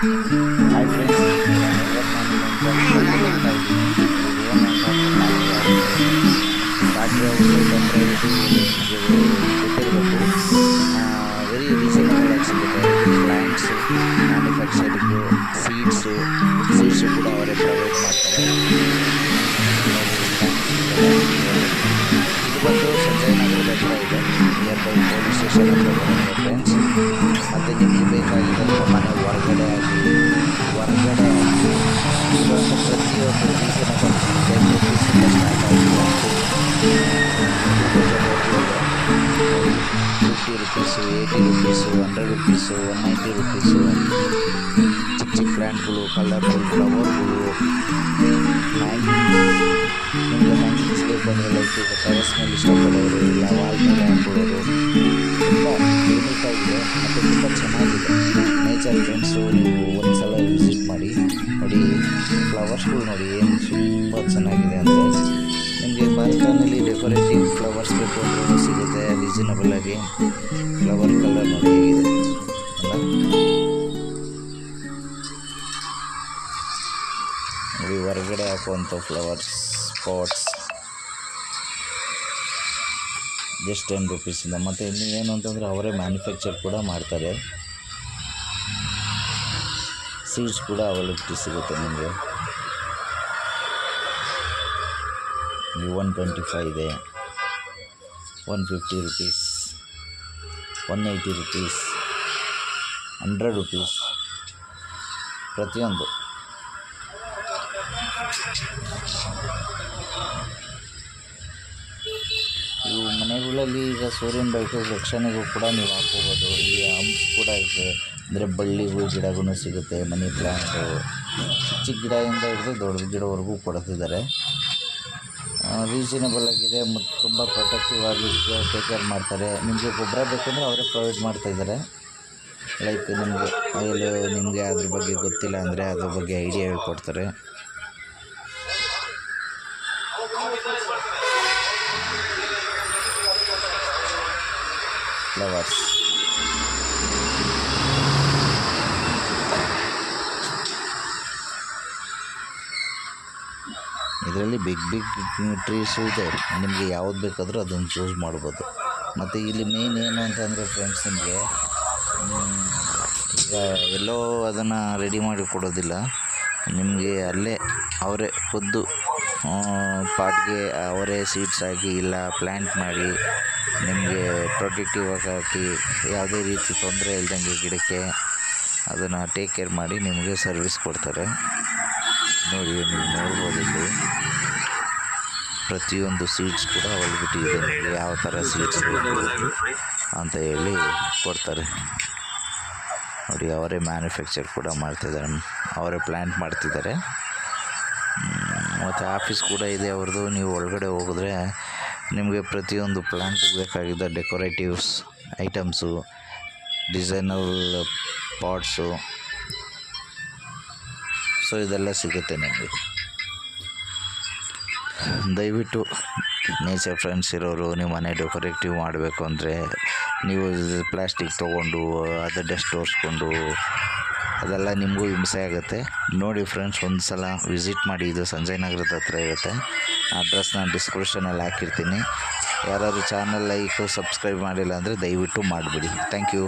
Hi friends, factory outlet ಅಂದರೆ ಇದು ಗೊತ್ತಿರಬೇಕು. ವೆರಿ ರೀಸನಬಲ್ ಆಗಿ ಸಿಗುತ್ತೆ. ಪ್ಲ್ಯಾಂಟ್ಸು, ಮ್ಯಾನುಫ್ಯಾಕ್ಚರಿಂಗು, ಸೀಡ್ಸು ಕೂಡ ಅವರೇ ಪ್ರೊವೈಡ್ ಮಾಡ್ತಾರೆ. ಇದು ಬಂದು ಸಂಜಯ್ ನಗರದ ಹತ್ರ ಇದೆ, ನಿಯರ್ ಬೈ ಪೊಲೀಸ್ ಸ್ಟೇಷನ್ ಹತ್ರ ಬರುತ್ತೆ ಫ್ರೆಂಡ್ಸ್. ಮತ್ತು ನಿಮಗೆ ಬೇಕಾಗಿದ್ದಂಥ ಮನೆ ಹೊರಗಡೆ ಇರುವಂಥ ಪ್ರತಿಯೊಂದು ರೀಸನಬಲ್ ₹10 ಸ್ಟಾರ್ಟ್ ಆಗಿದೆ. ₹50, ₹80, ₹190, ಚಿಕ್ಕ ಚಿಕ್ಕ ಪ್ಲ್ಯಾಂಟ್ಗಳು, ಕಲರ್ಫುಲ್ ಫ್ಲವರ್ಗಳು, ನಿಮಗೆ ಹ್ಯಾಂಗಿಂಗ್ಸ್ ಬೇಕು ಅಂದರೆ ಲೈಕ್ ಈಗ ಟೆರೆಸ್ ಮೇಲೆ ಇಷ್ಟಪಡೋರು ಇಲ್ಲ ವಾಲ್ ಮೇಲೆ ಹಾಕ್ಬಿಡೋರು, ತುಂಬ ಯೂನಿಕ್ ಆಗಿದೆ ಮತ್ತು ತುಂಬ ಚೆನ್ನಾಗಿದೆ. ನೇಚರ್ ಫ್ರೆಂಡ್ಸು, ನೀವು ಒಂದು ಸಲ ವಿಸಿಟ್ ಮಾಡಿ ನೋಡಿ. ಫ್ಲವರ್ಸ್ಗಳು ನೋಡಿ ಏನು ತುಂಬ ಚೆನ್ನಾಗಿದೆ ಅಂದರೆ, ನಿಮಗೆ ಬಾಲ್ಕನಿಲಿ ಡೆಕೋರೇಟಿವ್ ಫ್ಲವರ್ಸ್ ಬೇಕು ಅಂದ್ರೂ ಸಿಗುತ್ತೆ ರೀಸನಬಲ್ ಆಗಿ. ಫ್ಲವರ್ ಕಲರ್ ನೋಡಿ ಹೇಗಿದೆ ಅಲ್ಲ, ನೋಡಿ ಹೊರಗಡೆ ಹಾಕುವಂಥ ಫ್ಲವರ್ಸ್ ಪಾಟ್ಸ್ ಜಸ್ಟ್ ₹10. ಮತ್ತು ಇನ್ನು ಏನು ಅಂತಂದರೆ ಅವರೇ ಮ್ಯಾನುಫ್ಯಾಕ್ಚರ್ ಕೂಡ ಮಾಡ್ತಾರೆ. ಸೀಡ್ಸ್ ಕೂಡ ಅವೈಲಬಿಲಿಟಿ ಸಿಗುತ್ತೆ ನಿಮಗೆ. ₹125 ಇದೆ, ₹150, ₹180, ₹100 ಪ್ರತಿಯೊಂದು. ಇವು ಮನೆಗಳಲ್ಲಿ ಈಗ ಸೂರ್ಯನ ಬೆಳಕು ರಕ್ಷಣೆಗೂ ಕೂಡ ನೀವು ಹಾಕ್ಕೋಬೋದು. ಇಲ್ಲಿ ಹಂಪ್ಸ್ ಕೂಡ ಇದೆ, ಅಂದರೆ ಬಳ್ಳಿಗಳು ಗಿಡಗಳು ಸಿಗುತ್ತೆ. ಮನಿ ಪ್ಲ್ಯಾಂಟು ಚಿಕ್ಕ ಗಿಡದಿಂದ ಹಿಡಿದು ದೊಡ್ಡ ಗಿಡವರೆಗೂ ಕೊಡ್ತಿದ್ದಾರೆ. ರೀಸನಬಲ್ ಆಗಿದೆ ಮತ್ತು ತುಂಬ ಪ್ರೊಟೆಕ್ಟಿವ್ ಆಗಿ ಟೇಕ್ ಕೇರ್ ಮಾಡ್ತಾರೆ. ನಿಮಗೆ ಗೊಬ್ಬರ ಬೇಕಂದರೆ ಅವರೇ ಪ್ರೊವೈಡ್ ಮಾಡ್ತಾಯಿದ್ದಾರೆ. ಲೈಕ್ ನಿಮಗೆ ಅದ್ರ ಬಗ್ಗೆ ಗೊತ್ತಿಲ್ಲ ಅಂದರೆ ಅದ್ರ ಬಗ್ಗೆ ಐಡಿಯಾ ಹೇಳ್ಕೊಡ್ತಾರೆ. ಫ್ಲವರ್ಸ್ ಇದರಲ್ಲಿ ಬಿಗ್ ಟ್ರೀಸು ಇದೆ. ನಿಮಗೆ ಯಾವ್ದು ಬೇಕಾದರೂ ಅದನ್ನು ಚೂಸ್ ಮಾಡ್ಬೋದು. ಮತ್ತು ಇಲ್ಲಿ ಮೇನ್ ಏನು ಅಂತಂದರೆ ಫ್ರೆಂಡ್ಸ್, ನಿಮಗೆ ಈಗ ಎಲ್ಲೋ ಅದನ್ನು ರೆಡಿ ಮಾಡಿ ಕೊಡೋದಿಲ್ಲ. ನಿಮಗೆ ಅಲ್ಲೇ ಅವರೇ ಖುದ್ದು ಪಾಟ್ಗೆ ಅವರೇ ಸೀಡ್ಸ್ ಹಾಕಿ ಇಲ್ಲ ಪ್ಲ್ಯಾಂಟ್ ಮಾಡಿ ನಿಮಗೆ ಪ್ರೊಟೆಕ್ಟಿವ್ ಆಗಿ ಹಾಕಿ ಯಾವುದೇ ರೀತಿ ತೊಂದರೆ ಇಲ್ದಂಗೆ ಗಿಡಕ್ಕೆ ಅದನ್ನು ಟೇಕ್ ಕೇರ್ ಮಾಡಿ ನಿಮಗೆ ಸರ್ವಿಸ್ ಕೊಡ್ತಾರೆ. ನೋಡಿ, ನೀವು ನೋಡ್ಬೋದು ಇಲ್ಲಿ ಪ್ರತಿಯೊಂದು ಸೀಡ್ಸ್ ಕೂಡ ಅವೈಲಬಿಲಿಟಿ ಇದೆ. ನಿಮಗೆ ಯಾವ ಥರ ಸೀಡ್ಸ್ ಅಂತ ಹೇಳಿ ಕೊಡ್ತಾರೆ. ನೋಡಿ, ಅವರೇ ಮ್ಯಾನುಫ್ಯಾಕ್ಚರ್ ಕೂಡ ಮಾಡ್ತಿದ್ದಾರೆ, ಅವರೇ ಪ್ಲ್ಯಾಂಟ್ ಮಾಡ್ತಿದ್ದಾರೆ. ಮತ್ತು ಆಫೀಸ್ ಕೂಡ ಇದೆ ಅವ್ರದ್ದು. ನೀವು ಒಳಗಡೆ ಹೋಗಿದ್ರೆ ನಿಮಗೆ ಪ್ರತಿಯೊಂದು ಪ್ಲ್ಯಾಂಟಿಗೆ ಬೇಕಾಗಿದ್ದ ಡೆಕೋರೇಟಿವ್ಸ್ ಐಟಮ್ಸು, ಡಿಸೈನಬಲ್ ಪಾಟ್ಸು, ಸೊ ಇದೆಲ್ಲ ಸಿಗುತ್ತೆ ನಿಮಗೆ. ದಯವಿಟ್ಟು ನೇಚರ್ ಫ್ರೆಂಡ್ಸ್ ಇರೋರು ನಿಮ್ಮ ಮನೆ ಡೆಕೋರೇಟಿವ್ ಮಾಡಬೇಕು ಅಂದರೆ ನೀವು ಪ್ಲಾಸ್ಟಿಕ್ ತೊಗೊಂಡು ಅದು ಡಸ್ಟ್ ತೋರಿಸ್ಕೊಂಡು ಅದೆಲ್ಲ ನಿಮಗೂ ಹಿಂಸೆ ಆಗುತ್ತೆ. ನೋಡಿ ಫ್ರೆಂಡ್ಸ್, ಒಂದು ಸಲ ವಿಸಿಟ್ ಮಾಡಿ. ಇದು ಸಂಜಯ್ ನಗರದ ಹತ್ರ ಇರುತ್ತೆ. ಅಡ್ರೆಸ್ ನಾನು ಡಿಸ್ಕ್ರಿಪ್ಷನಲ್ಲಿ ಹಾಕಿರ್ತೀನಿ. ಯಾರಾದರೂ ಚಾನಲ್ ಲೈಕ್ ಸಬ್ಸ್ಕ್ರೈಬ್ ಮಾಡಿಲ್ಲ ಅಂದರೆ ದಯವಿಟ್ಟು ಮಾಡಿಬಿಡಿ. Thank you.